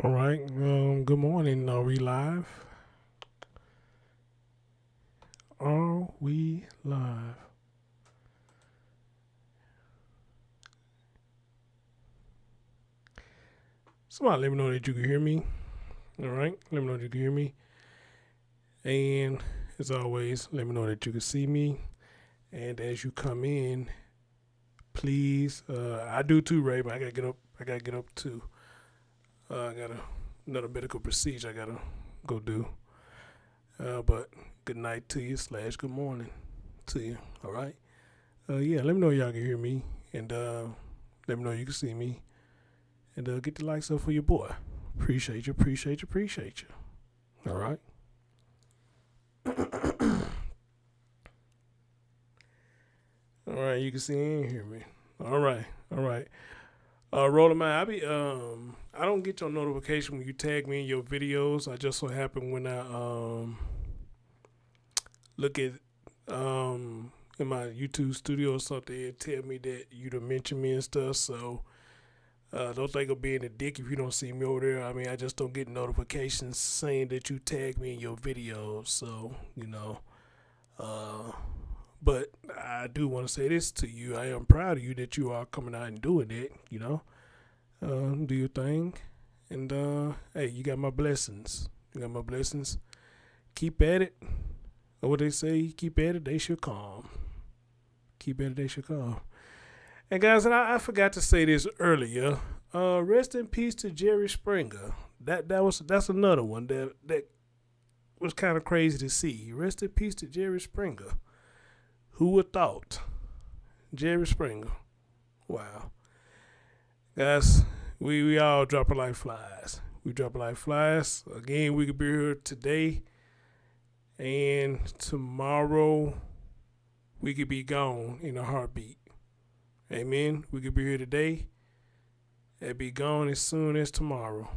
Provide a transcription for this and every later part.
All right. Good morning. Are we live? Are we live? Somebody let me know that you can hear me. All right. Let me know that you can hear me. And as always, let me know that you can see me. And as you come in, please, I do too, Ray, but I gotta get up. I gotta get up too. I got another medical procedure I gotta go do. But good night to you / good morning to you. All right. Yeah. Let me know y'all can hear me, and let me know you can see me, and get the likes up for your boy. Appreciate you. Appreciate you. Appreciate you. All right. All right. You can see and hear me. All right. All right. Rolling my, I don't get your notification when you tag me in your videos. I just so happen when I look at in my YouTube studio or something, it tell me that you done mention me and stuff. So don't think of being a dick if you don't see me over there. I mean, I just don't get notifications saying that you tag me in your videos. So but I do want to say this to you. I am proud of you that you are coming out and doing it. Do your thing, and hey, you got my blessings. You got my blessings. Keep at it. Or what they say, keep at it, they should come. Keep at it, they should come. And guys, and I forgot to say this earlier. Rest in peace to Jerry Springer. That's another one that was kind of crazy to see. Rest in peace to Jerry Springer. Who would thought? Gerry Springer. Wow. Guys, we all dropping like flies. We dropping like flies. Again, we could be here today, and tomorrow we could be gone in a heartbeat. Amen. We could be here today and be gone as soon as tomorrow.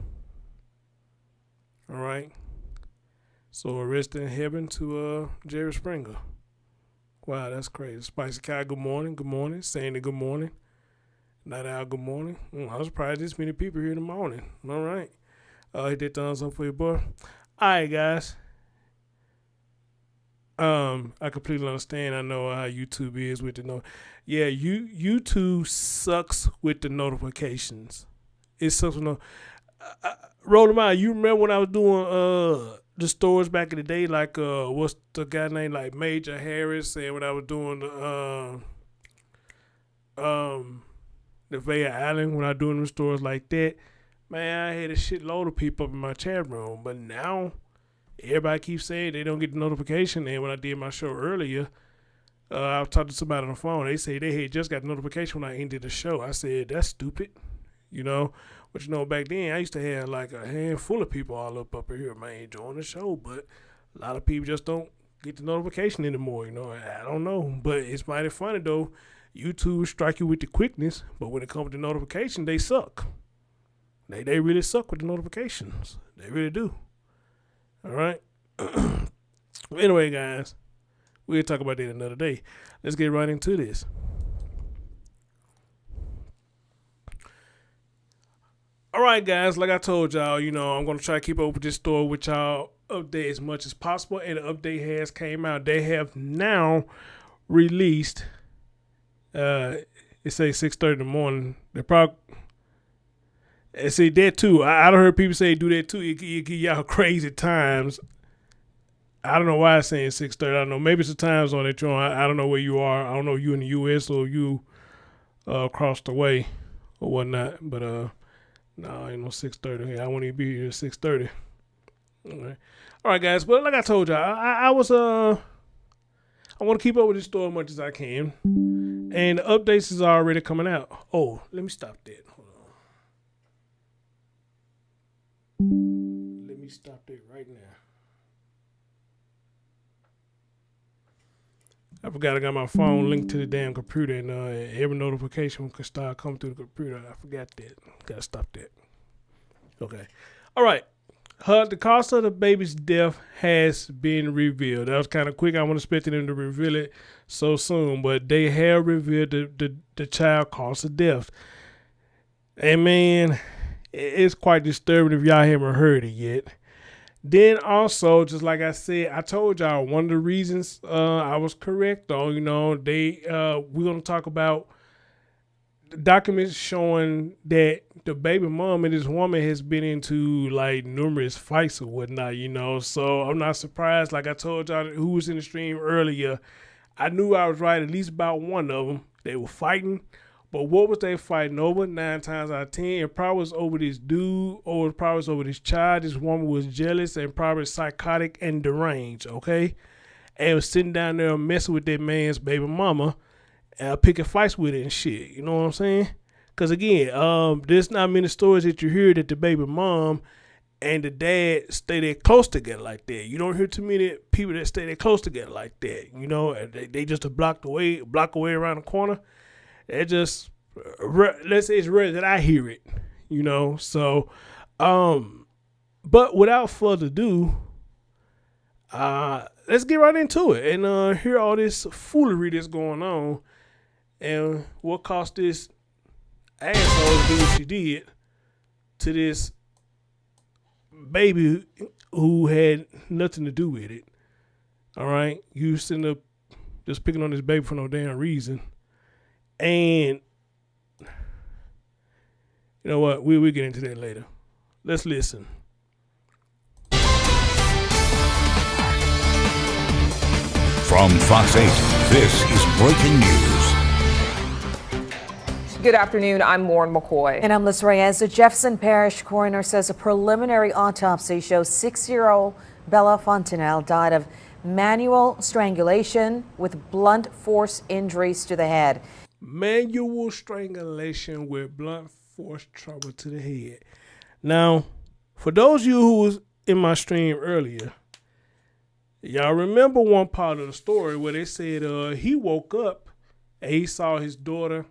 All right. So rest in heaven to Gerry Springer. Wow, that's crazy. Spicy Kai, good morning. Good morning. Sandy, good morning. Night Owl, good morning. I was surprised this many people here in the morning. All right. Hit that thumbs up for your boy. All right, guys. I completely understand. I know how YouTube is with the Yeah, YouTube sucks with the notifications. It sucks with roll them out. You remember when I was doing the stores back in the day, like what's the guy named, like Major Harris, and when I was doing the Vaya Island, when I was doing the stores like that, man, I had a shitload of people up in my chat room. But now everybody keeps saying they don't get the notification. And when I did my show earlier, I was talking to somebody on the phone. They say they had just got the notification when I ended the show. I said, that's stupid. But back then I used to have like a handful of people all up here, man, enjoying the show. But a lot of people just don't get the notification anymore. I don't know. But it's mighty funny though. YouTube strike you with the quickness, but when it comes to notification, they suck. They really suck with the notifications. They really do. All right. Anyway, guys, we'll talk about that another day. Let's get right into this. All right, guys, like I told y'all, I'm going to try to keep up with this story with y'all, update as much as possible, and the update has came out. They have now released, it says 6:30 in the morning. They probably, see that too. I don't heard people say do that too. It give y'all crazy times. I don't know why it's saying 6:30. I don't know. Maybe it's the time zone that you're on. I don't know where you are. I don't know if you in the U.S. or you across the way or whatnot. But no, ain't no 6:30 here. I won't even be here at 6:30. All right, guys. But like I told y'all, I want to keep up with this story as much as I can. And the updates is already coming out. Oh, let me stop that. Hold on. Let me stop that right now. I forgot I got my phone linked to the damn computer, and every notification can start coming through the computer. I forgot that. Gotta stop that. Okay. All right. The cause of the baby's death has been revealed. That was kind of quick. I wasn't expecting them to reveal it so soon, but they have revealed the child cause of death. And man, It's quite disturbing if y'all haven't heard it yet. Then also, just like I said, I told y'all one of the reasons I was correct on, we're gonna talk about documents showing that the baby mom and this woman has been into like numerous fights or whatnot, So I'm not surprised. Like I told y'all who was in the stream earlier, I knew I was right at least about one of them. They were fighting, but what was they fighting over? 9 times out of 10, it probably was over this dude, or it probably was over this child. This woman was jealous and probably psychotic and deranged, okay? And was sitting down there messing with that man's baby mama, picking fights with it and shit. You know what I'm saying? Because again, there's not many stories that you hear that the baby mom and the dad stay that close together like that. You don't hear too many people that stay that close together like that. They just a block away around the corner. It just, let's say it's rare that I hear it, So, but without further ado, let's get right into it and hear all this foolery that's going on and what caused this asshole to do what she did to this baby who had nothing to do with it. All right, you sitting up just picking on this baby for no damn reason. And you know what? We'll get into that later. Let's listen. From Fox 8, this is breaking news. Good afternoon. I'm Lauren McCoy. And I'm Liz Reyes. The Jefferson Parish Coroner says a preliminary autopsy shows 6-year-old Bella Fontenelle died of manual strangulation with blunt force injuries to the head. Manual strangulation with blunt force trauma to the head. Now, for those of you who was in my stream earlier, y'all remember one part of the story where they said he woke up and he saw his daughter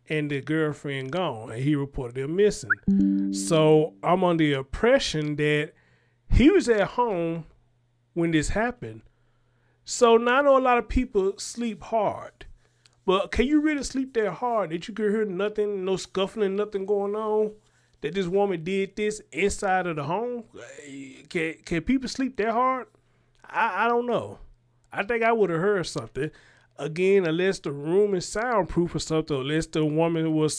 and the girlfriend gone and he reported them missing. So I'm under the impression that he was at home when this happened. So now I know a lot of people sleep hard. But can you really sleep that hard that you could hear nothing, no scuffling, nothing going on? That this woman did this inside of the home? Can people sleep that hard? I don't know. I think I would have heard something. Again, unless the room is soundproof or something, unless the woman was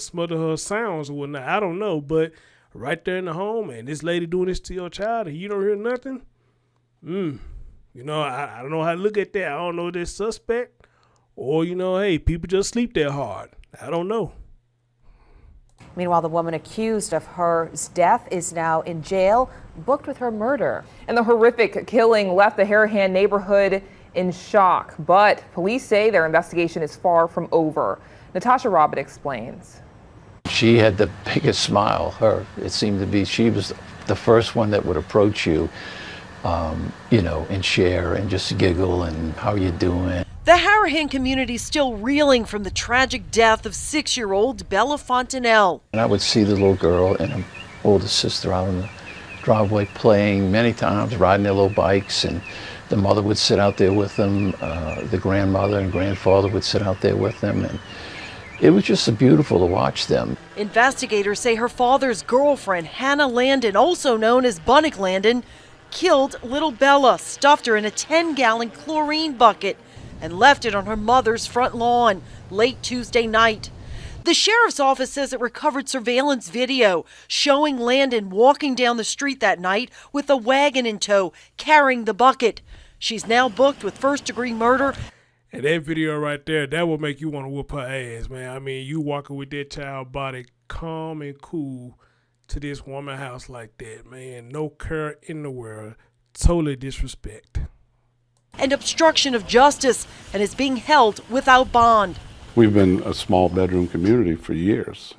smothering her sounds or whatnot. I don't know. But right there in the home and this lady doing this to your child and you don't hear nothing? I don't know how to look at that. I don't know if they're suspect. Or, hey, people just sleep that hard. I don't know. Meanwhile, the woman accused of her death is now in jail, booked with her murder. And the horrific killing left the Harahan neighborhood in shock. But police say their investigation is far from over. Natasha Robert explains. She had the biggest smile. It seemed to be she was the first one that would approach you, and share and just giggle and how you doing. The Harahan community is still reeling from the tragic death of 6-year-old Bella Fontenelle. And I would see the little girl and her older sister out in the driveway playing many times, riding their little bikes, and the mother would sit out there with them. The grandmother and grandfather would sit out there with them, and it was just beautiful to watch them. Investigators say her father's girlfriend, Hannah Landon, also known as Bunnick Landon, killed little Bella, stuffed her in a 10-gallon chlorine bucket, and left it on her mother's front lawn late Tuesday night. The sheriff's office says it recovered surveillance video showing Landon walking down the street that night with a wagon in tow, carrying the bucket. She's now booked with first-degree murder. And that video right there, that will make you want to whoop her ass, man. I mean, you walking with that child body calm and cool to this woman's house like that, man. No care in the world. Totally disrespect. And obstruction of justice, and is being held without bond. We've been a small bedroom community for years.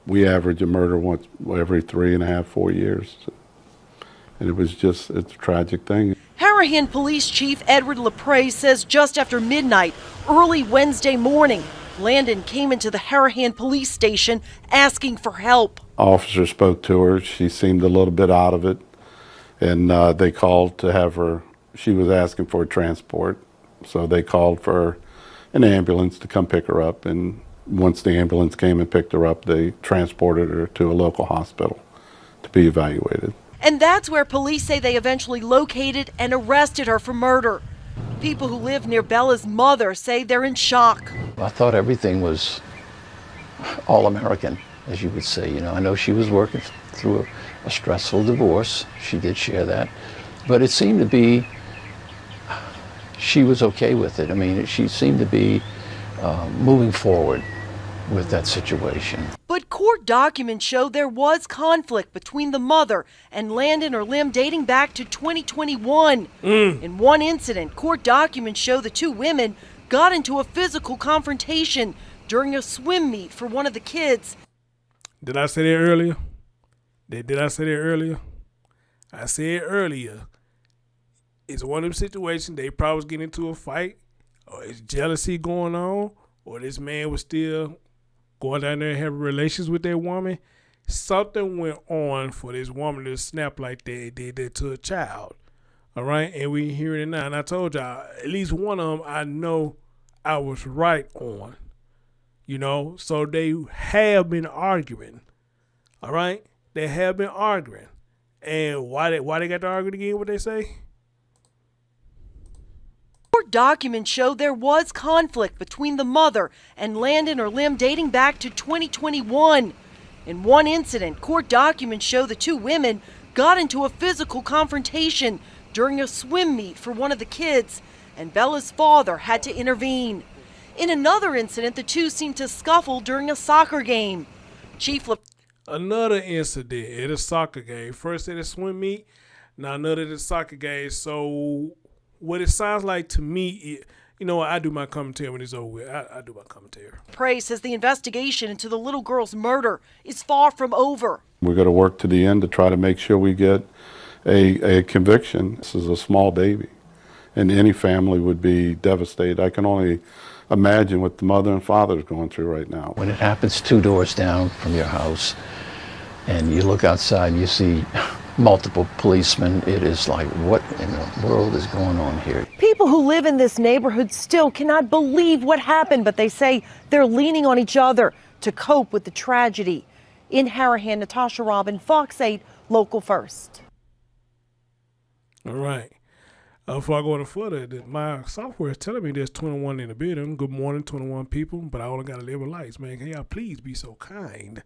We average a murder once every 3.5, 4 years. And it's a tragic thing. Harahan Police Chief Edward LaPrey says just after midnight, early Wednesday morning, Landon came into the Harahan police station asking for help. Officer spoke to her. She seemed a little bit out of it. And they called to have her. She was asking for a transport, so they called for an ambulance to come pick her up, and once the ambulance came and picked her up, they transported her to a local hospital to be evaluated. And that's where police say they eventually located and arrested her for murder. People who live near Bella's mother say they're in shock. I thought everything was all-American, as you would say. You know, I know she was working through a stressful divorce. She did share that. But it seemed to be, she was okay with it. I mean, she seemed to be moving forward with that situation. But court documents show there was conflict between the mother and Landon or Lim dating back to 2021. In one incident, court documents show the two women got into a physical confrontation during a swim meet for one of the kids. Did I say that earlier? Did I say that earlier? I said earlier, it's one of them situations they probably was getting into a fight, or it's jealousy going on, or this man was still going down there and having relations with that woman. Something went on for this woman to snap like that, did that to a child. All right, and we hearing it now. And I told y'all, at least one of them I know I was right on. You know, so they have been arguing. All right, they have been arguing. And why they got to argue again, what they say? Court documents show there was conflict between the mother and Landon or Lim dating back to 2021. In one incident, court documents show the two women got into a physical confrontation during a swim meet for one of the kids, and Bella's father had to intervene. In another incident, the two seemed to scuffle during a soccer game. Another incident at a soccer game. First at a swim meet, now another at a soccer game. So what it sounds like to me, you know what, I do my commentary when it's over with. I do my commentary. Prey says the investigation into the little girl's murder is far from over. We're going to work to the end to try to make sure we get a conviction. This is a small baby, and any family would be devastated. I can only imagine what the mother and father is going through right now. When it happens 2 doors down from your house and you look outside and you see multiple policemen, it is like, what in the world is going on here? People who live in this neighborhood still cannot believe what happened, but they say they're leaning on each other to cope with the tragedy. In Harahan, Natasha Robin, Fox 8, Local First. All right. Before I go any further, my software is telling me there's 21 in the building. Good morning, 21 people, but I only got 11 likes, man. Can y'all please be so kind?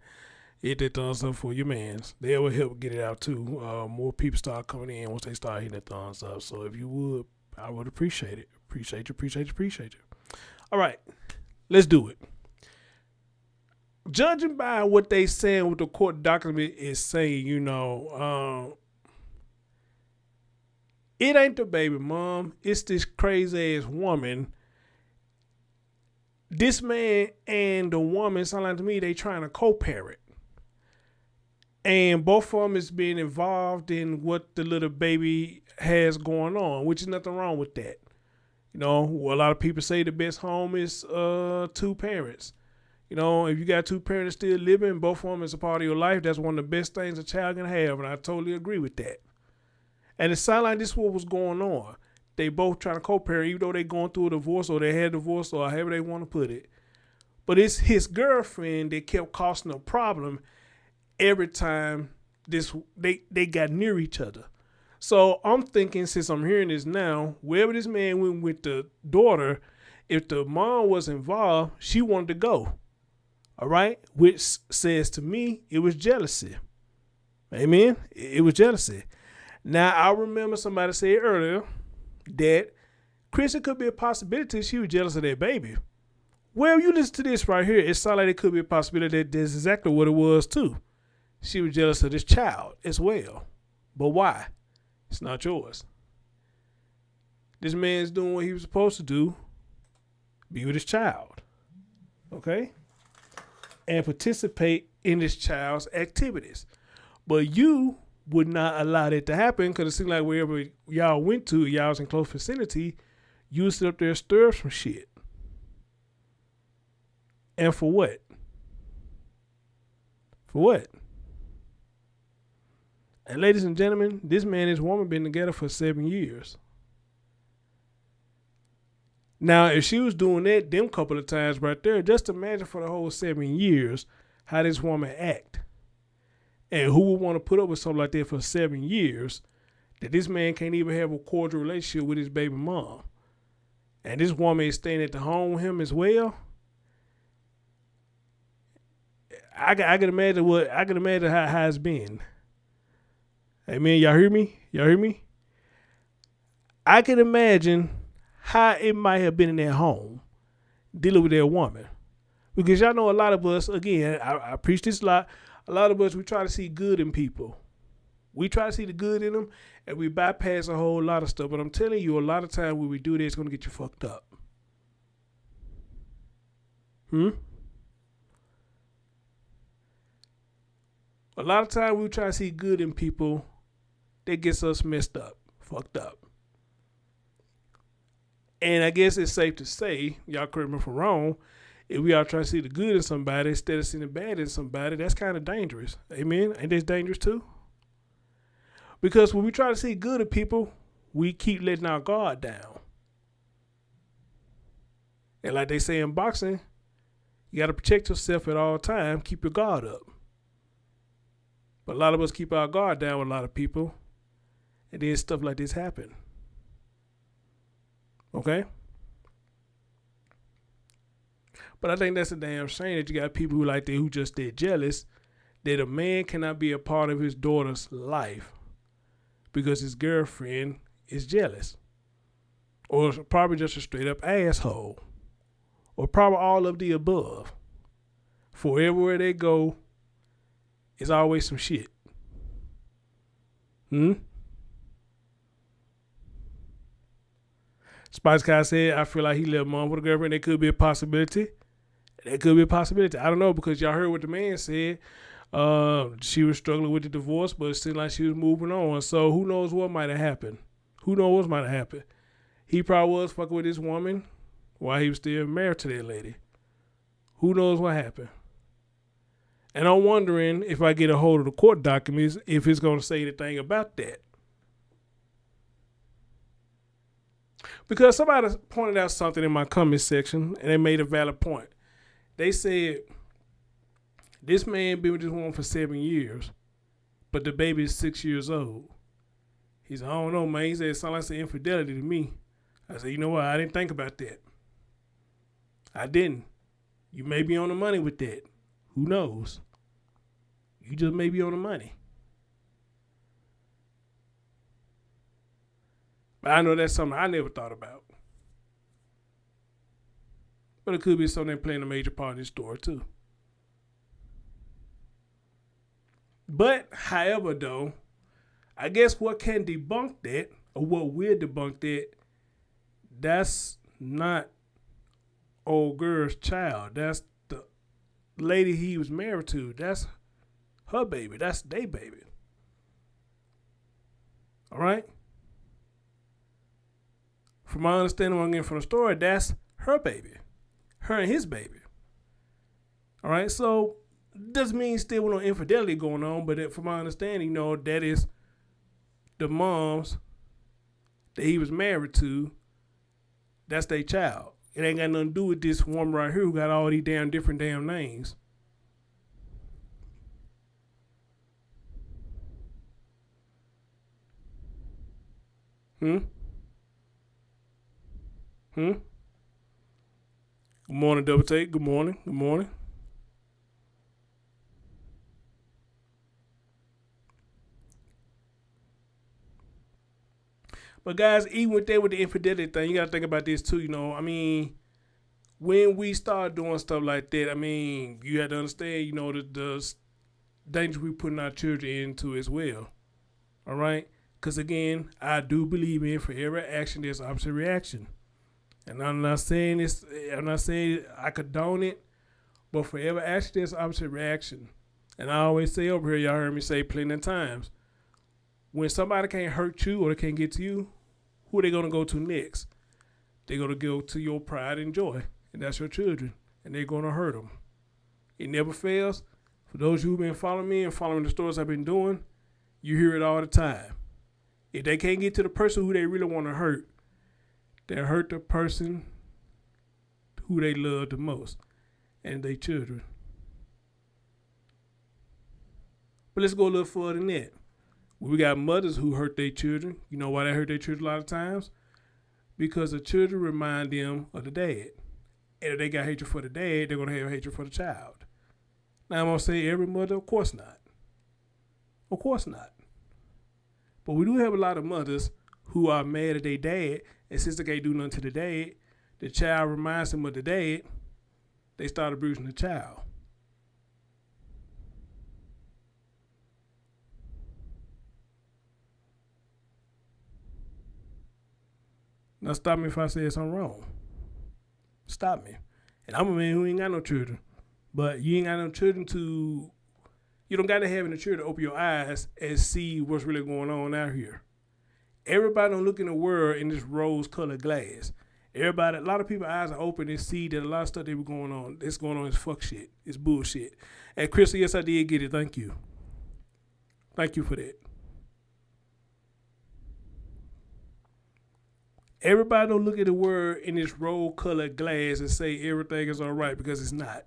Hit that thumbs up for your mans. They will help get it out too. More people start coming in once they start hitting the thumbs up. So if you would, I would appreciate it. Appreciate you. All right, let's do it. Judging by what they saying, what the court document is saying, you know, it ain't the baby mom. It's this crazy ass woman. This man and the woman sound like to me they trying to co-parent. And both of them is being involved in what the little baby has going on, which is nothing wrong with that. You know, a lot of people say the best home is 2 parents. You know, if you got 2 parents still living, both of them is a part of your life, that's one of the best things a child can have, and I totally agree with that. And it sounded like this is what was going on. They both trying to co-parent, even though they going through a divorce or they had a divorce or however they want to put it. But it's his girlfriend that kept causing a problem every time they got near each other. So I'm thinking, since I'm hearing this now, wherever this man went with the daughter, if the mom was involved, she wanted to go. All right? Which says to me, it was jealousy. Amen? It was jealousy. Now, I remember somebody said earlier that Christian could be a possibility she was jealous of that baby. Well, you listen to this right here, it sounds like it could be a possibility that that's exactly what it was too. She was jealous of this child as well. But why? It's not yours. This man's doing what he was supposed to do, be with his child. Okay? And participate in this child's activities. But you would not allow that to happen because it seemed like wherever y'all went to, y'all was in close vicinity, you would sit up there and stir some shit. And for what? For what? And ladies and gentlemen, this man and his woman been together for 7 years. Now, if she was doing that them couple of times right there, just imagine for the whole 7 years how this woman act. And who would want to put up with something like that for 7 years that this man can't even have a cordial relationship with his baby mom? And this woman is staying at the home with him as well. I can imagine how it's been. Hey man, y'all hear me? I can imagine how it might have been in their home dealing with their woman. Because y'all know a lot of us, again, I preach this a lot of us, we try to see good in people. We try to see the good in them, and we bypass a whole lot of stuff. But I'm telling you, a lot of times when we do this, it's going to get you fucked up. A lot of times we try to see good in people, that gets us messed up, fucked up. And I guess it's safe to say, y'all correct me if I'm wrong, if we are trying to see the good in somebody instead of seeing the bad in somebody, that's kind of dangerous. Amen? Ain't this dangerous too? Because when we try to see good in people, we keep letting our guard down. And like they say in boxing, you got to protect yourself at all times, keep your guard up. But a lot of us keep our guard down with a lot of people, and then stuff like this happen. Okay? But I think that's a damn shame that you got people who like that who just that jealous that a man cannot be a part of his daughter's life because his girlfriend is jealous. Or probably just a straight up asshole. Or probably all of the above. For everywhere they go, it's always some shit. Spice Guy said, I feel like he left mom with a girlfriend. That could be a possibility. I don't know, because y'all heard what the man said. She was struggling with the divorce, but it seemed like she was moving on. So who knows what might have happened? He probably was fucking with this woman while he was still married to that lady. Who knows what happened? And I'm wondering if I get a hold of the court documents, if it's going to say anything about that. Because somebody pointed out something in my comment section, and they made a valid point. They said, this man been with this woman for 7 years, but the baby is 6 years old. He said, I don't know, man. He said, it sounds like some infidelity to me. I said, you know what? I didn't think about that. I didn't. You may be on the money with that. Who knows? You just may be on the money. But I know that's something I never thought about. But it could be something that playing a major part in this story too. But, however, though, I guess what can debunk that, or what will debunk that, that's not old girl's child. That's the lady he was married to. That's her baby. That's their baby. All right? From my understanding, what I'm getting from the story, that's her baby. Her and his baby. All right? So, doesn't mean still with no infidelity going on, but from my understanding, that is the moms that he was married to, that's their child. It ain't got nothing to do with this woman right here who got all these different names. Good morning, Double Take. Good morning. But guys, even with the infidelity thing, you got to think about this too, when we start doing stuff like that, you have to understand, the danger we putting our children into as well. All right? Because again, I do believe in for every action, there's opposite reaction. And I'm not saying I condone it, but for every action, there's opposite reaction. And I always say over here, y'all heard me say plenty of times, when somebody can't hurt you or they can't get to you, who are they going to go to next? They're going to go to your pride and joy, and that's your children, and they're going to hurt them. It never fails. For those of you who've been following me and following the stories I've been doing, you hear it all the time. If they can't get to the person who they really want to hurt, they'll hurt the person who they love the most, and their children. But let's go a little further than that. We got mothers who hurt their children. You know why they hurt their children a lot of times? Because the children remind them of the dad. And if they got hatred for the dad, they're going to have hatred for the child. Now, I'm going to say every mother, of course not. Of course not. But we do have a lot of mothers who are mad at their dad, and since they can't do nothing to the dad, the child reminds them of the dad, they start abusing the child. Now stop me if I say something wrong. Stop me. And I'm a man who ain't got no children. But you ain't got no children to, you don't got to have any children to open your eyes and see what's really going on out here. Everybody don't look in the world in this rose-colored glass. Everybody, a lot of people's eyes are open and see that a lot of stuff that's going on is fuck shit. It's bullshit. And Crystal, yes, I did get it. Thank you. Thank you for that. Everybody don't look at the world in this rose-colored glass and say everything is all right, because it's not.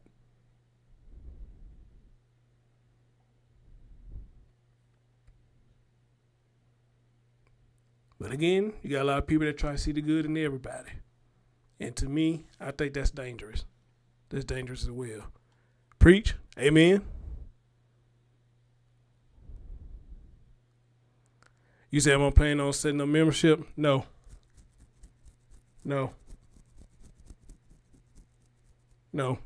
But again, you got a lot of people that try to see the good in everybody. And to me, I think that's dangerous. That's dangerous as well. Preach. Amen. You say, am I planning on setting up membership? No. No. No.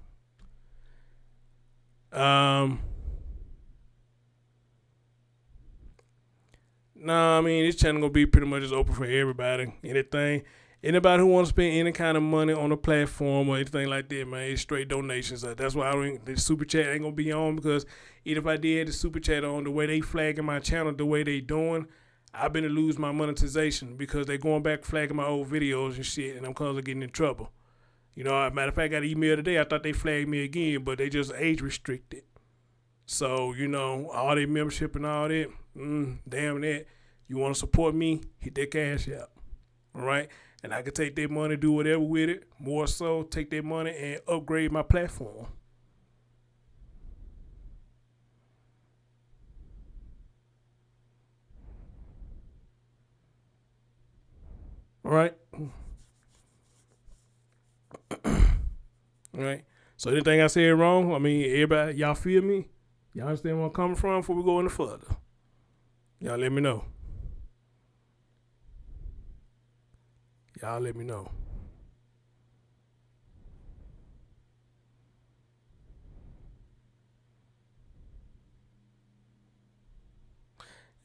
No, I mean, this channel gonna be pretty much just open for everybody. Anybody who wants to spend any kind of money on a platform or anything like that, man, it's straight donations. That's why the super chat ain't gonna be on, because even if I did the super chat on, the way they flagging my channel, the way they doing, I've been to lose my monetization because they going back flagging my old videos and shit, and I'm constantly getting in trouble. You know, matter of fact, I got an email today. I thought they flagged me again, but they just age restricted. So, you know, all their membership and all that, damn that. You want to support me, hit that cash out. All right? And I can take that money, do whatever with it. More so, take that money and upgrade my platform. All right? All right? So anything I said wrong, I mean, everybody, y'all feel me? Y'all understand where I'm coming from before we go any further? Y'all let me know. Y'all let me know.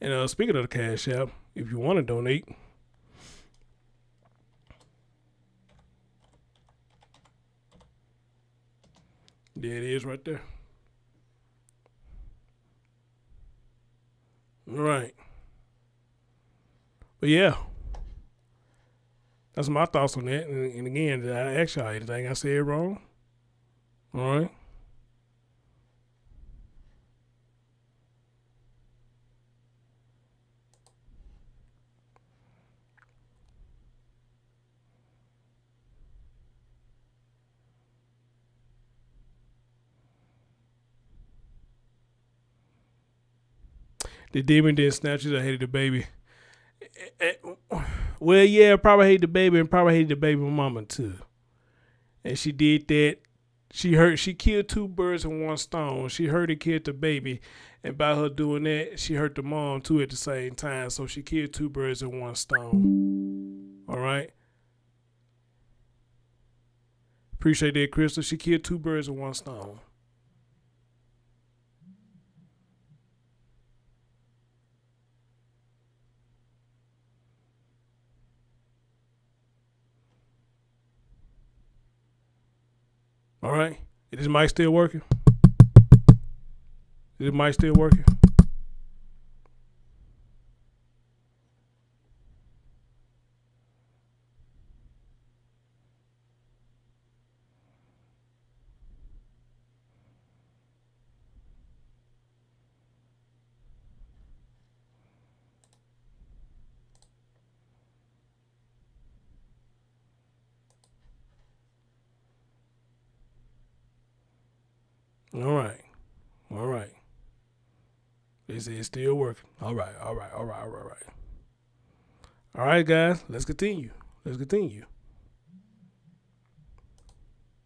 And speaking of the Cash App, if you want to donate, there it is right there. All right. But yeah, that's my thoughts on that. And again, did I ask y'all anything I said wrong? All right. The demon didn't snatch it. I hated the baby. Well, yeah, probably hated the baby and probably hated the baby mama too. And she did that. She killed two birds with one stone. She hurt and killed the baby. And by her doing that, she hurt the mom too at the same time. So she killed two birds with one stone. All right. Appreciate that, Crystal. She killed two birds with one stone. All right. Is this mic still working? Is this mic still working? All right. They say it's still working. All right. All right, guys, let's continue.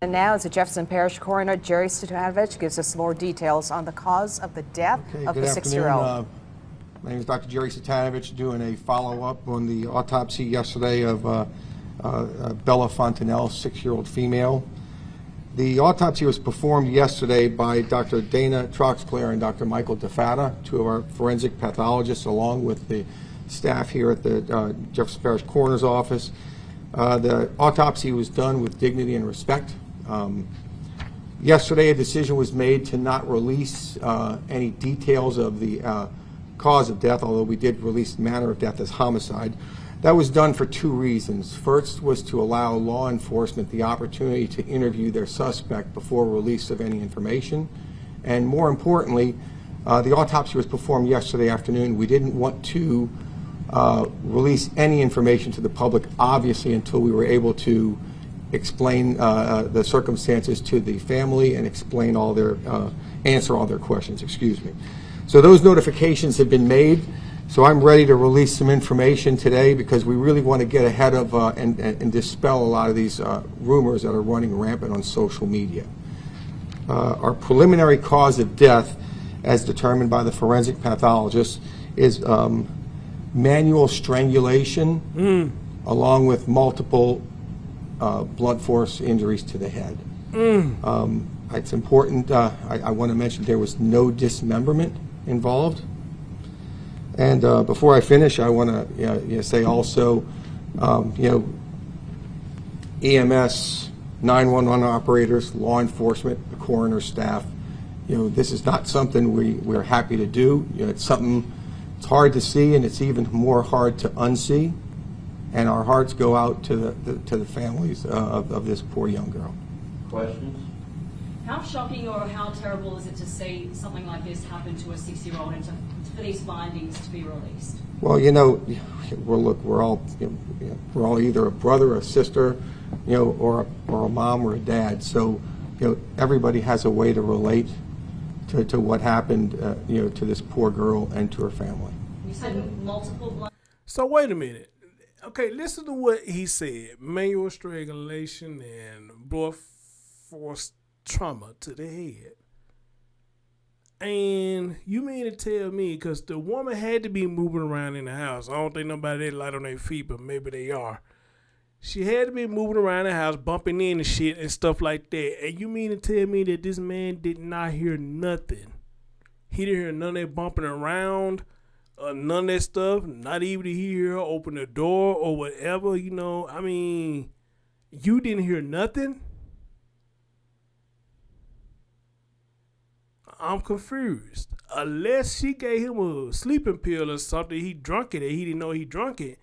And now, as the Jefferson Parish Coroner Gerry Cvitanovich gives us more details on the cause of the death of the 6-year-old. My name is Dr. Gerry Cvitanovich, doing a follow-up on the autopsy yesterday of Bella Fontenelle, 6-year-old female. The autopsy was performed yesterday by Dr. Dana Troxclair and Dr. Michael DeFata, two of our forensic pathologists, along with the staff here at the Jefferson Parish Coroner's Office. The autopsy was done with dignity and respect. Yesterday, a decision was made to not release any details of the cause of death, although we did release the manner of death as homicide. That was done for two reasons. First was to allow law enforcement the opportunity to interview their suspect before release of any information. And more importantly, the autopsy was performed yesterday afternoon. We didn't want to release any information to the public, obviously, until we were able to explain the circumstances to the family and explain all their, answer all their questions, excuse me. So those notifications have been made. So I'm ready to release some information today because we really want to get ahead of and dispel a lot of these rumors that are running rampant on social media. Our preliminary cause of death, as determined by the forensic pathologist, is manual strangulation along with multiple blunt force injuries to the head. It's important, I want to mention there was no dismemberment involved. And before I finish, I want to say also, EMS, 911 operators, law enforcement, the coroner staff, this is not something we're happy to do. It's something it's hard to see, and it's even more hard to unsee. And our hearts go out to the families of this poor young girl. Questions? How shocking or how terrible is it to see something like this happen to a 6-year-old and for these findings to be released? Well, we're all either a brother, a sister, or a mom or a dad. So, everybody has a way to relate to what happened, to this poor girl and to her family. You said multiple blood. So wait a minute. Okay, listen to what he said. Manual strangulation and blunt force trauma to the head. And you mean to tell me, because the woman had to be moving around in the house. I don't think nobody had light on their feet, but maybe they are. She had to be moving around the house, bumping in and shit and stuff like that. And you mean to tell me that this man did not hear nothing? He didn't hear none of that bumping around, none of that stuff, not even to hear her open the door or whatever, I mean, you didn't hear nothing? I'm confused. Unless she gave him a sleeping pill or something, he drunk it and he didn't know he drunk it.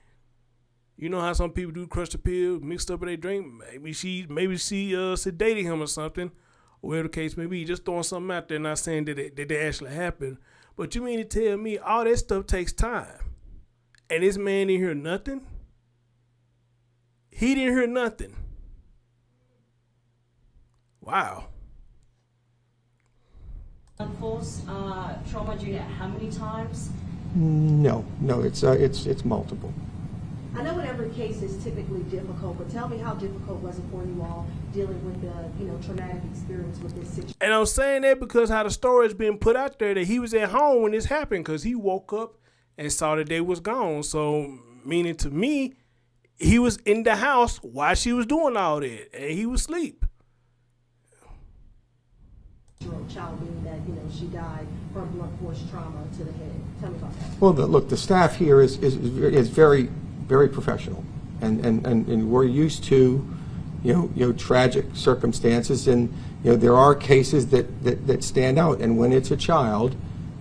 You know how some people do crush the pill, mixed up in their drink? Maybe she sedated him or something. Whatever the case may be, just throwing something out there, not saying that it actually happened. But you mean to tell me all that stuff takes time? And this man didn't hear nothing? He didn't hear nothing. Wow. Force trauma due to how many times? No, it's multiple. I know in every case is typically difficult, but tell me how difficult was it for you all dealing with the traumatic experience with this situation? And I'm saying that because how the story has been put out there that he was at home when this happened, because he woke up and saw that they was gone. So meaning to me, he was in the house while she was doing all that, and he was asleep. Child being that she died from blunt force trauma to the head. Tell me about that. Well, look, the staff here is very, very professional, and we're used to tragic circumstances, and there are cases that stand out, and when it's a child,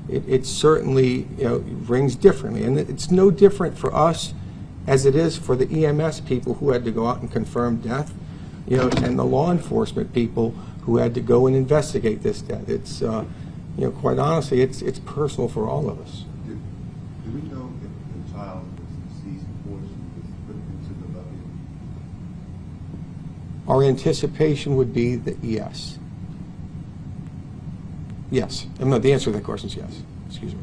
it certainly rings differently, and it's no different for us as it is for the EMS people who had to go out and confirm death, and the law enforcement people who had to go and investigate this death. It's quite honestly, it's personal for all of us. Do we know if the child was deceased before she was put into the bucket? Our anticipation would be that yes. Yes. No, the answer to that question is yes. Excuse me.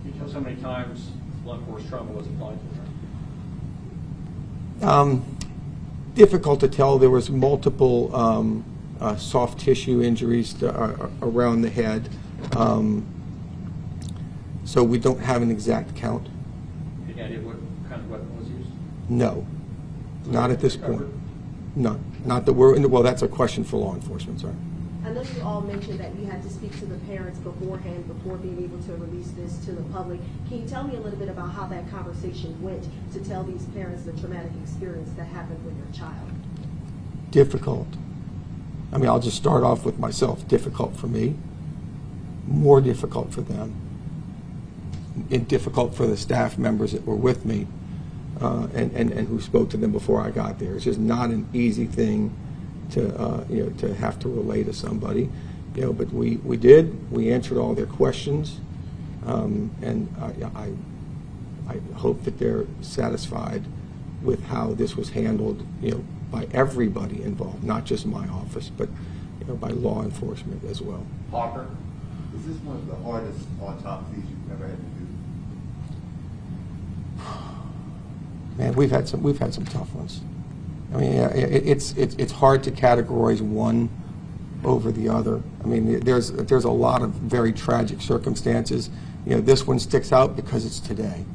Can you tell us how many times blunt force trauma was applied to her? Difficult to tell. There was multiple soft tissue injuries around the head. So we don't have an exact count. Any idea what kind of weapon was used? No, not at this point. No, not that we're in. Well, that's a question for law enforcement, sir. I know you all mentioned that you had to speak to the parents beforehand before being able to release this to the public. Can you tell me a little bit about how that conversation went to tell these parents the traumatic experience that happened with your child? Difficult. I mean, I'll just start off with myself. Difficult for me. More difficult for them. And difficult for the staff members that were with me and who spoke to them before I got there. It's just not an easy thing to to have to relay to somebody, but we did. We answered all their questions, and I hope that they're satisfied with how this was handled, by everybody involved, not just my office, but by law enforcement as well. Parker? Is this one of the hardest autopsies you've ever had to do? Man, we've had some tough ones. I mean, it's hard to categorize one over the other. I mean, there's a lot of very tragic circumstances. This one sticks out because it's today.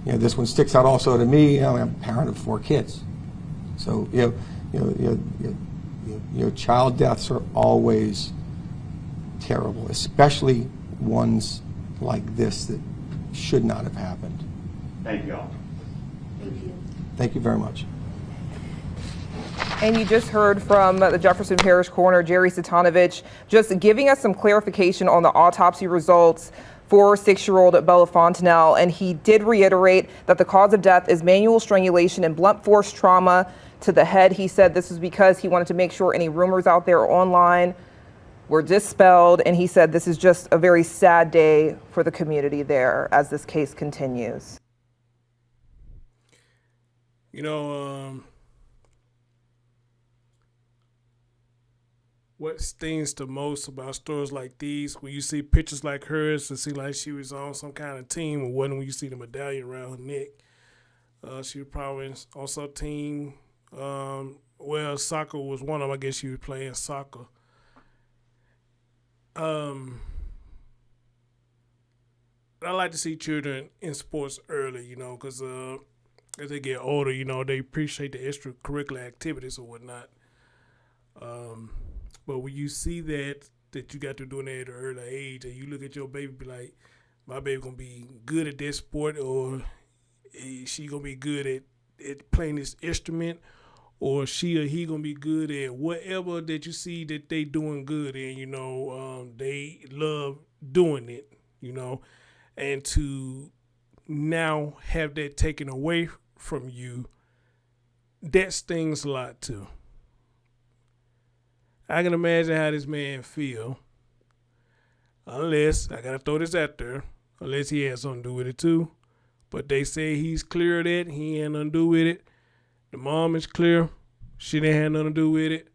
This one sticks out also to me. I'm a parent of 4 kids, so child deaths are always terrible, especially ones like this that should not have happened. Thank you all. Thank you. Thank you very much. And you just heard from the Jefferson Parish Coroner Gerry Cvitanovich just giving us some clarification on the autopsy results for 6-year-old Bella Fontenelle. And he did reiterate that the cause of death is manual strangulation and blunt force trauma to the head. He said this was because he wanted to make sure any rumors out there online were dispelled. And he said this is just a very sad day for the community there as this case continues. What stings the most about stories like these, when you see pictures like hers and see like she was on some kind of team, or when you see the medallion around her neck, she was probably on some team. Soccer was one of them. I guess she was playing soccer. I like to see children in sports early, because as they get older, they appreciate the extracurricular activities or whatnot. But when you see that you got to doing that at an early age, and you look at your baby, be like, my baby gonna be good at this sport, or she gonna be good at playing this instrument, or she or he gonna be good at whatever that you see that they doing good in, they love doing it, and to now have that taken away from you, that stings a lot too. I can imagine how this man feel, unless, I gotta throw this out there, unless he has something to do with it too. But they say he's clear of that, he ain't nothing to do with it. The mom is clear, she didn't have nothing to do with it.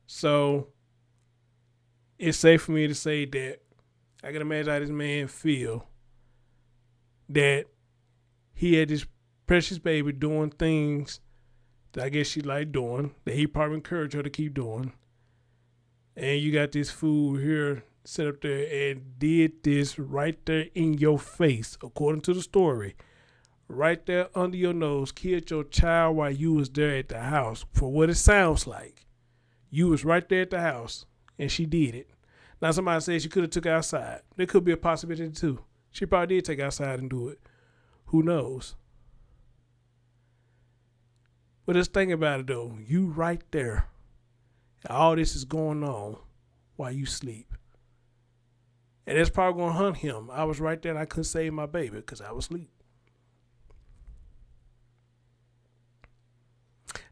So, it's safe for me to say that I can imagine how this man feel, that he had this precious baby doing things that I guess she liked doing, that he probably encouraged her to keep doing. And you got this fool here sit up there and did this right there in your face, according to the story. Right there under your nose, killed your child while you was there at the house. For what it sounds like, you was right there at the house, and she did it. Now somebody says she could have took her outside. There could be a possibility too. She probably did take her outside and do it. Who knows? But just think about it though. You right there. All this is going on while you sleep. And it's probably going to hunt him. I was right there and I couldn't save my baby because I was asleep.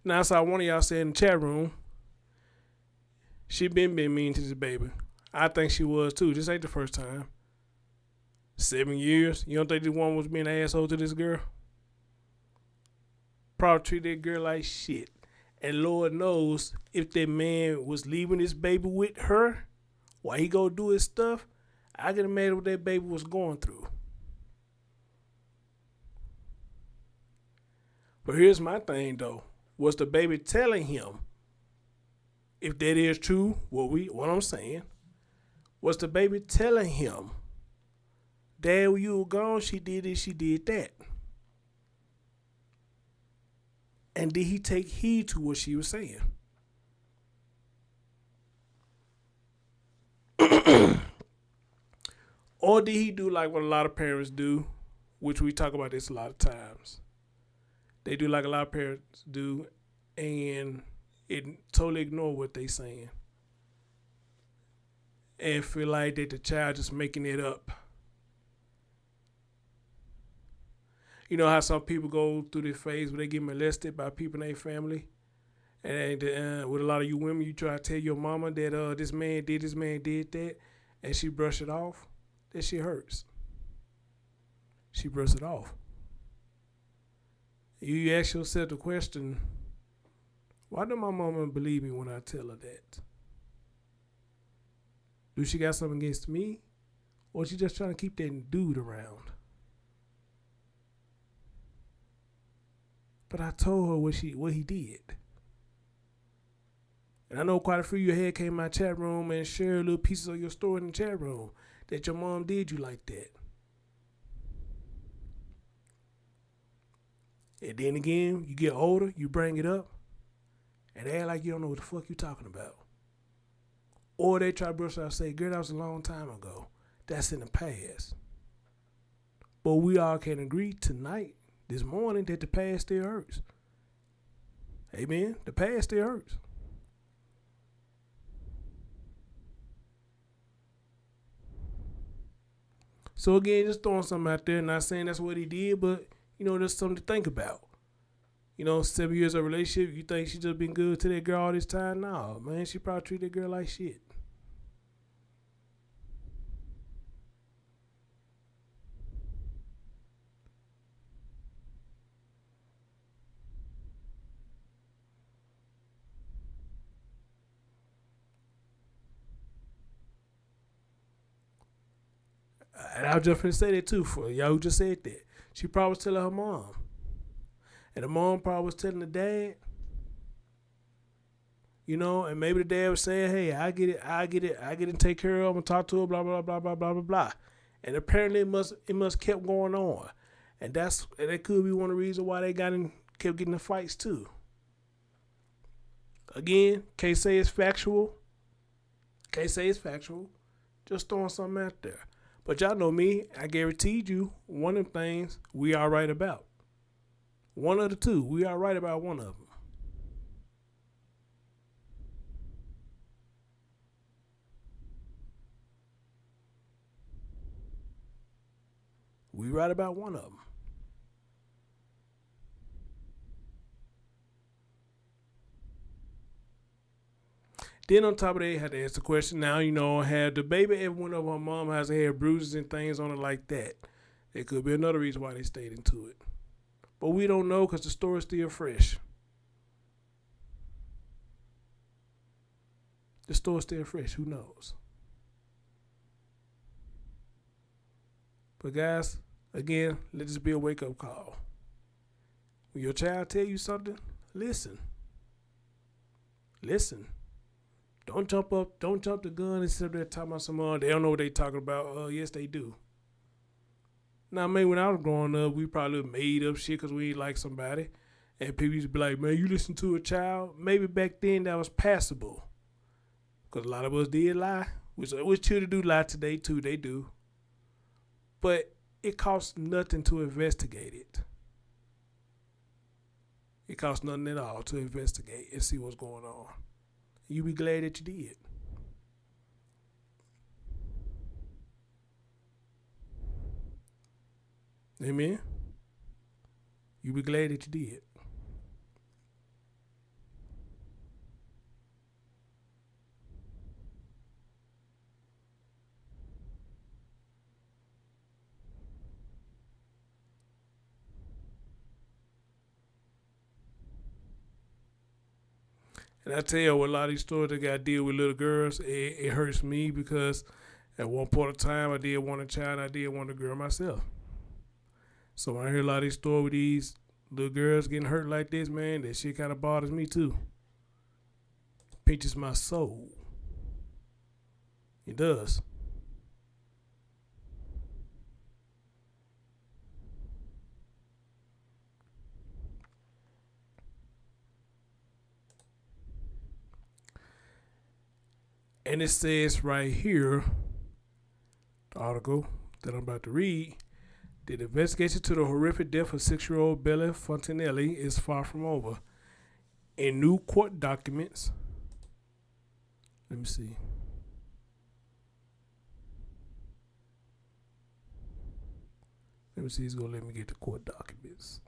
Now I saw one of y'all say in the chat room, she been mean to this baby. I think she was too. This ain't the first time. 7 years. You don't think this one was being an asshole to this girl? Probably treat that girl like shit. And Lord knows if that man was leaving this baby with her while he go do his stuff, I can imagine what that baby was going through. But here's my thing though. Was the baby telling him, if that is true, what I'm saying, was the baby telling him, Dad, when you were gone, she did this, she did that? And did he take heed to what she was saying? Or did he do like what a lot of parents do, which we talk about this a lot of times? They do like a lot of parents do, and totally ignore what they saying. And feel like that the child just making it up. You know how some people go through this phase where they get molested by people in their family? And with a lot of you women, you try to tell your mama that this man did that, and she brush it off. That shit hurts. She brush it off. You ask yourself the question, why do my mama believe me when I tell her that? Do she got something against me? Or she just trying to keep that dude around? But I told her what he did. And I know quite a few of your head came in my chat room and shared little pieces of your story in the chat room that your mom did you like that. And then again, you get older, you bring it up, and they act like you don't know what the fuck you talking about. Or they try to brush it off and say, girl, that was a long time ago. That's in the past. But we all can agree tonight, this morning, that the past still hurts. Amen? The past still hurts. So again, just throwing something out there, not saying that's what he did, but there's something to think about. 7 years of relationship, you think she just been good to that girl all this time? No, man, she probably treated that girl like shit. And I was just finna say that too for y'all who just said that. She probably was telling her mom. And the mom probably was telling the dad. And maybe the dad was saying, hey, I get it and take care of her, I'm gonna talk to her, blah, blah, blah, blah, blah, blah, blah. And apparently it must kept going on. And that could be one of the reasons why they kept getting the fights too. Again, can't say it's factual. Just throwing something out there. But y'all know me, I guaranteed you one of them things we are right about. One of the two, we are right about one of them. We right about one of them. Then on top of that, you had to ask the question. Now, had the baby ever went over her mom has had bruises and things on it like that? There could be another reason why they stayed into it. But we don't know because the story's still fresh. The story's still fresh. Who knows? But guys, again, let this be a wake-up call. When your child tell you something, listen. Listen. Don't jump the gun and sit there talking about someone. They don't know what they talking about. Yes, they do. Now, maybe when I was growing up, we probably made up shit because we ain't like somebody. And people used to be like, man, you listen to a child. Maybe back then that was passable. Because a lot of us did lie. Which children do lie today, too. They do. But it costs nothing to investigate it. It costs nothing at all to investigate and see what's going on. You be glad that you did. Amen. You be glad that you did. And I tell you, with a lot of these stories that got to deal with little girls, it hurts me because at one point of time, I did want a child, I did want a girl myself. So when I hear a lot of these stories with these little girls getting hurt like this, man, that shit kind of bothers me too. Pinches my soul. It does. And it says right here, the article that I'm about to read, the investigation to the horrific death of 6-year-old Bella Fontenelle is far from over. In new court documents, let me see. He's going to let me get the court documents.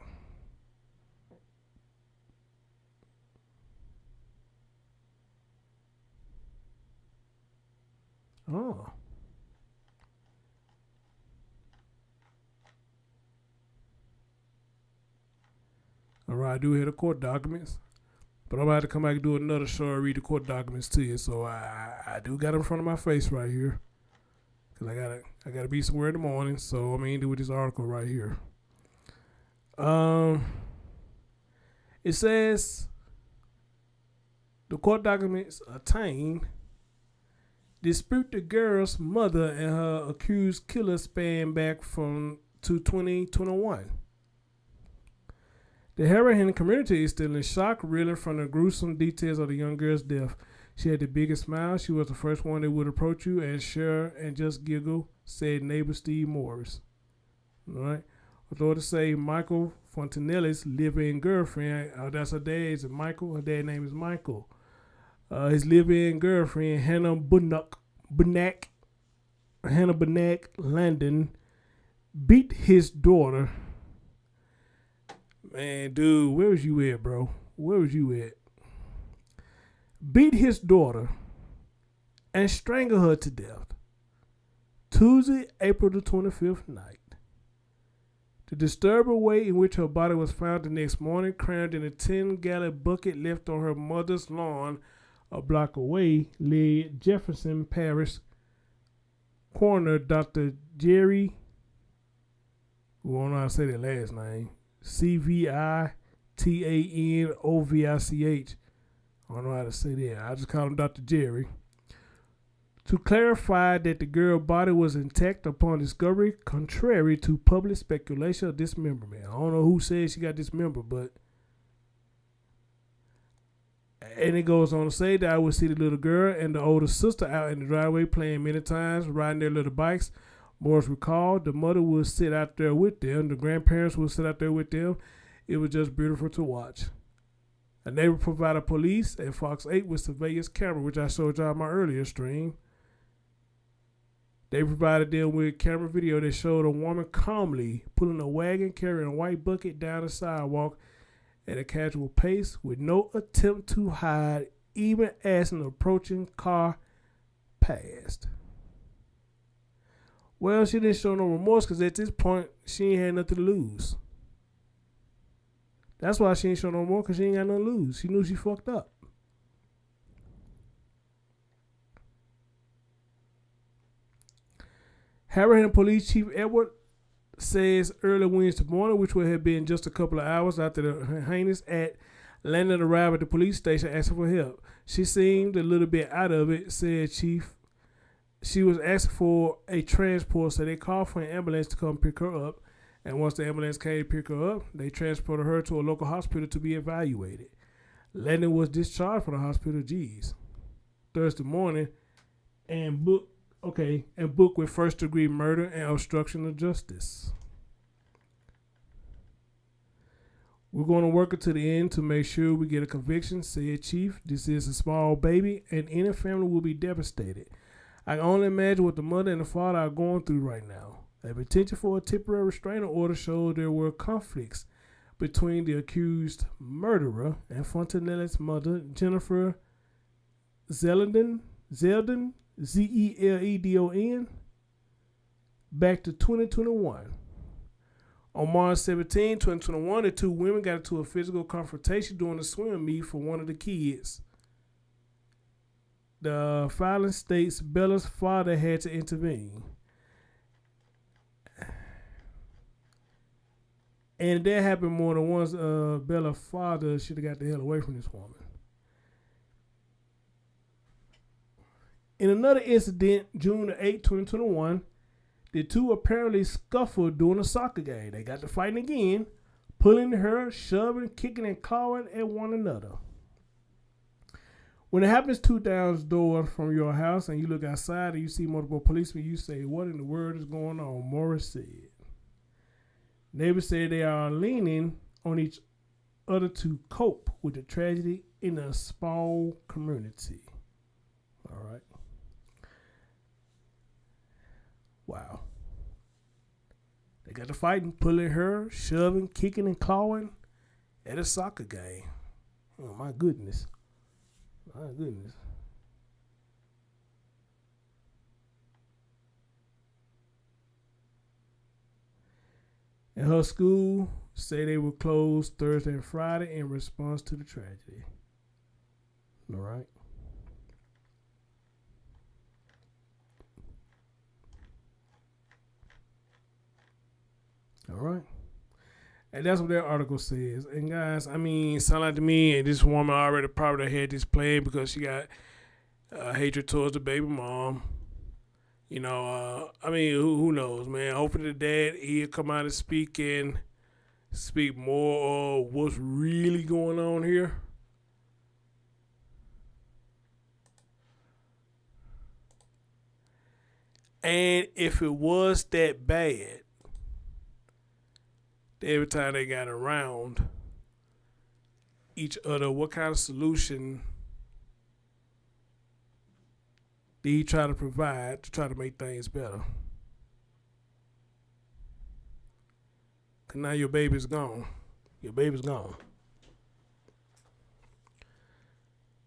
Oh. All right, I do hear the court documents. But I'm about to come back and do another show and read the court documents to you. So I do got it in front of my face right here. Because I gotta be somewhere in the morning. So I'm going to do with this article right here. It says the court documents obtained dispute the girl's mother and her accused killer span back to 2021. The Harahan community is still in shock, reeling from the gruesome details of the young girl's death. She had the biggest smile. She was the first one that would approach you and share and just giggle, said neighbor Steve Morris. All right. Authorities say Michael Fontenelle's live-in girlfriend, that's her dad, Michael. Her dad's name is Michael. His live-in girlfriend, Hannah Benack Landon, beat his daughter. Man, dude, where was you at, bro? Where was you at? Beat his daughter and strangled her to death. Tuesday, April the 25th night. The disturbing way in which her body was found the next morning, crammed in a 10-gallon bucket left on her mother's lawn a block away, led Jefferson Parish Coroner Dr. Gerry, who I don't know how to say that last name, Cvitanovich. I don't know how to say that. I just call him Dr. Gerry. To clarify that the girl's body was intact upon discovery, contrary to public speculation of dismemberment. I don't know who said she got dismembered, but. And it goes on to say that I would see the little girl and the older sister out in the driveway playing many times, riding their little bikes. Morris recalled the mother would sit out there with them. The grandparents would sit out there with them. It was just beautiful to watch. A neighbor provided police at Fox 8 with surveillance camera, which I showed y'all in my earlier stream. They provided them with camera video that showed a woman calmly pulling a wagon carrying a white bucket down the sidewalk at a casual pace with no attempt to hide, even as an approaching car passed. Well, she didn't show no remorse because at this point, she ain't had nothing to lose. That's why she ain't show no more, because she ain't got nothing to lose. She knew she fucked up. Harahan Police Chief Edward says early Wednesday morning, which would have been just a couple of hours after the heinous act, Landon arrived at the police station asking for help. She seemed a little bit out of it, said Chief. She was asking for a transport, so they called for an ambulance to come pick her up. And once the ambulance came to pick her up, they transported her to a local hospital to be evaluated. Landon was discharged from the hospital, Thursday morning, and booked with first-degree murder and obstruction of justice. We're going to work it to the end to make sure we get a conviction, said Chief. This is a small baby, and any family will be devastated. I can only imagine what the mother and the father are going through right now. A potential for a temporary restraining order showed there were conflicts between the accused murderer and Fontenelle's mother, Jennifer Zeldin, Zeledon, back to 2021. On March 17, 2021, the two women got into a physical confrontation during a swim meet for one of the kids. The filing states Bella's father had to intervene. And that happened more than once. Bella's father should have got the hell away from this woman. In another incident, June 8, 2021, the two apparently scuffled during a soccer game. They got to fighting again, pulling her, shoving, kicking, and clawing at one another. When it happens 2 doors from your house and you look outside and you see multiple policemen, you say, "What in the world is going on?" Morris said. Neighbors say they are leaning on each other to cope with the tragedy in a small community. All right. Wow. They got to fighting, pulling her, shoving, kicking, and clawing at a soccer game. Oh, my goodness. My goodness. And her school say they were closed Thursday and Friday in response to the tragedy. All right. All right. And that's what that article says. And guys, I mean, it sound like to me, and this woman already probably had this plan because she got hatred towards the baby mom. You know, I mean, who knows, man? Hopefully the dad, he'll come out and speak more of what's really going on here. And if it was that bad, every time they got around each other, what kind of solution did he try to provide to try to make things better? Because now your baby's gone. Your baby's gone.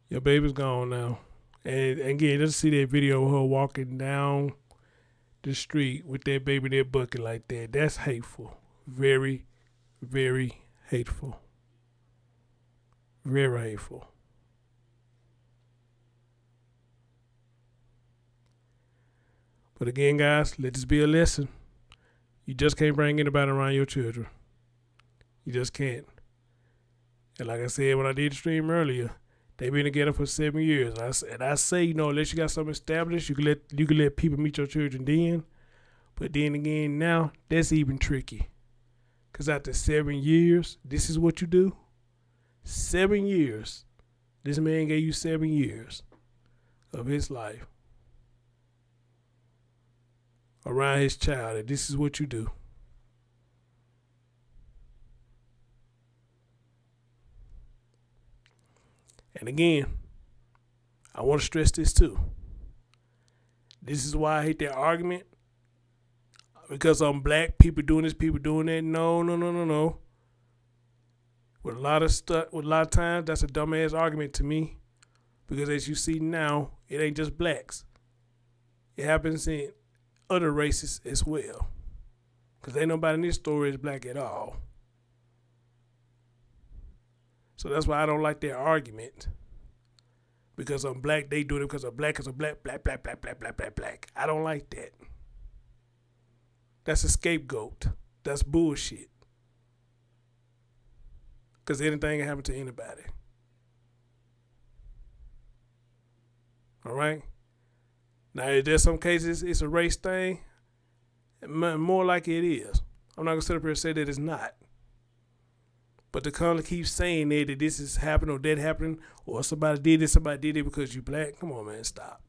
Your baby's gone now. And again, just see that video of her walking down the street with that baby in their bucket like that. That's hateful. Very, very hateful. Very hateful. But again, guys, let this be a lesson. You just can't bring anybody around your children. You just can't. And like I said when I did the stream earlier, they've been together for 7 years. I say, you know, unless you got something established, you can let people meet your children then. But then again, now that's even tricky. Because after 7 years, this is what you do? 7 years. This man gave you 7 years of his life around his child, and this is what you do. And again, I want to stress this too. This is why I hate that argument. Because I'm black, people doing this, people doing that. No. With a lot of times, that's a dumbass argument to me. Because as you see now, it ain't just blacks. It happens in other races as well. Because ain't nobody in this story is black at all. So that's why I don't like that argument. Because I'm black, they do it because I'm black, black. I don't like that. That's a scapegoat. That's bullshit. Because anything can happen to anybody. All right? Now, if there's some cases it's a race thing, more like it is. I'm not going to sit up here and say that it's not. But to come to keep saying that this is happening or that happening, or somebody did it because you black, come on, man, stop.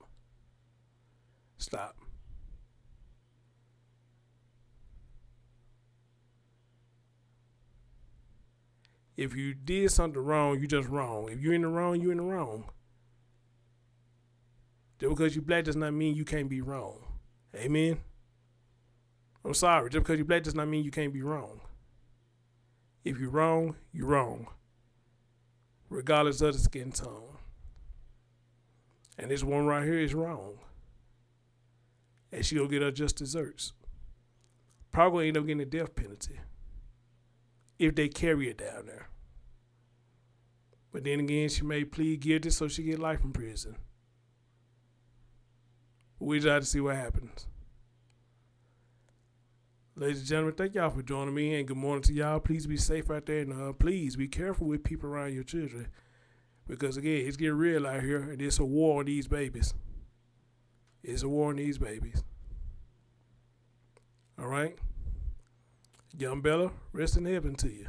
Stop. If you did something wrong, you just wrong. If you're in the wrong, you're in the wrong. Just because you black does not mean you can't be wrong. Amen? I'm sorry. Just because you black does not mean you can't be wrong. If you're wrong, you're wrong. Regardless of the skin tone. And this one right here is wrong. And she'll get her just desserts. Probably end up getting a death penalty. If they carry it down there. But then again, she may plead guilty so she get life in prison. We try to see what happens. Ladies and gentlemen, thank y'all for joining me, and good morning to y'all. Please be safe out there, and please be careful with people around your children, because again, it's getting real out here, and it's a war on these babies. It's a war on these babies. All right? Young Bella, rest in heaven to you.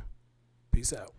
Peace out.